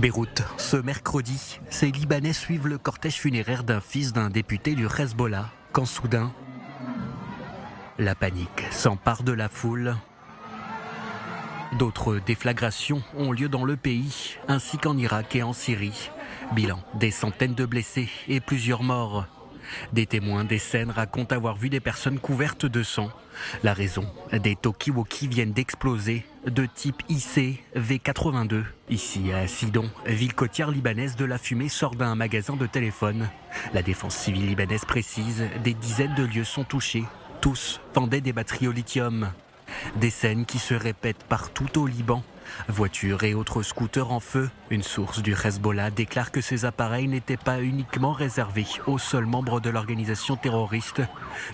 Beyrouth, ce mercredi, ces Libanais suivent le cortège funéraire d'un fils d'un député du Hezbollah, quand soudain, la panique s'empare de la foule. D'autres déflagrations ont lieu dans le pays, ainsi qu'en Irak et en Syrie. Bilan, des centaines de blessés et plusieurs morts. Des témoins des scènes racontent avoir vu des personnes couvertes de sang. La raison, des talkie-walkie viennent d'exploser, de type IC V82. Ici à Sidon, ville côtière libanaise, de la fumée sort d'un magasin de téléphone. La défense civile libanaise précise, des dizaines de lieux sont touchés. Tous vendaient des batteries au lithium. Des scènes qui se répètent partout au Liban. Voitures et autres scooters en feu. Une source du Hezbollah déclare que ces appareils n'étaient pas uniquement réservés aux seuls membres de l'organisation terroriste.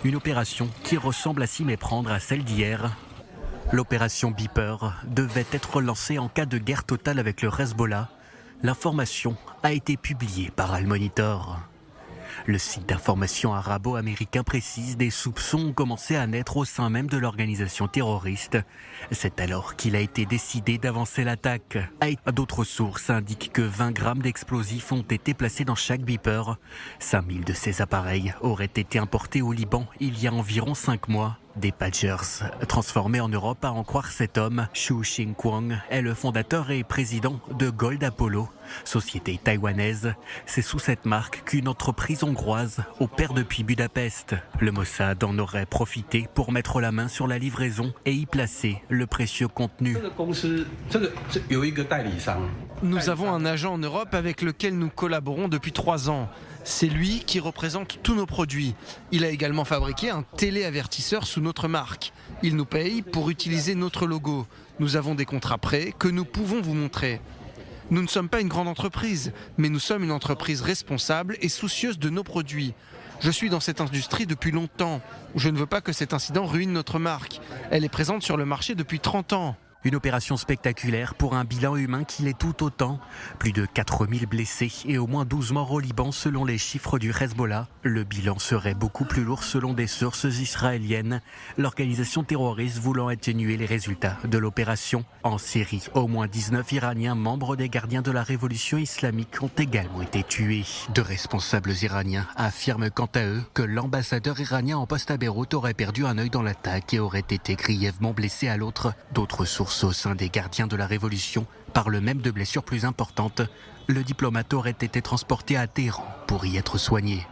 Une opération qui ressemble à s'y méprendre à celle d'hier. L'opération Beeper devait être lancée en cas de guerre totale avec le Hezbollah. L'information a été publiée par Al Monitor. Le site d'information arabo-américain précise, des soupçons ont commencé à naître au sein même de l'organisation terroriste. C'est alors qu'il a été décidé d'avancer l'attaque. D'autres sources indiquent que 20 grammes d'explosifs ont été placés dans chaque beeper. 5000 de ces appareils auraient été importés au Liban il y a environ 5 mois. Des pagers transformés en Europe, à en croire cet homme. Xu Xingguang est le fondateur et président de Gold Apollo, société taïwanaise. C'est sous cette marque qu'une entreprise hongroise opère depuis Budapest. Le Mossad en aurait profité pour mettre la main sur la livraison et y placer le précieux contenu. Nous avons un agent en Europe avec lequel nous collaborons depuis 3 ans. C'est lui qui représente tous nos produits. Il a également fabriqué un téléavertisseur sous notre marque. Il nous paye pour utiliser notre logo. Nous avons des contrats prêts que nous pouvons vous montrer. Nous ne sommes pas une grande entreprise, mais nous sommes une entreprise responsable et soucieuse de nos produits. Je suis dans cette industrie depuis longtemps. Je ne veux pas que cet incident ruine notre marque. Elle est présente sur le marché depuis 30 ans. Une opération spectaculaire pour un bilan humain qui l'est tout autant. Plus de 4000 blessés et au moins 12 morts au Liban selon les chiffres du Hezbollah. Le bilan serait beaucoup plus lourd selon des sources israéliennes. L'organisation terroriste voulant atténuer les résultats de l'opération. En Syrie, au moins 19 Iraniens membres des gardiens de la révolution islamique ont également été tués. Deux responsables iraniens affirment quant à eux que l'ambassadeur iranien en poste à Beyrouth aurait perdu un œil dans l'attaque et aurait été grièvement blessé à l'autre. D'autres sources au sein des gardiens de la Révolution parle même de blessures plus importantes. Le diplomate aurait été transporté à Téhéran pour y être soigné.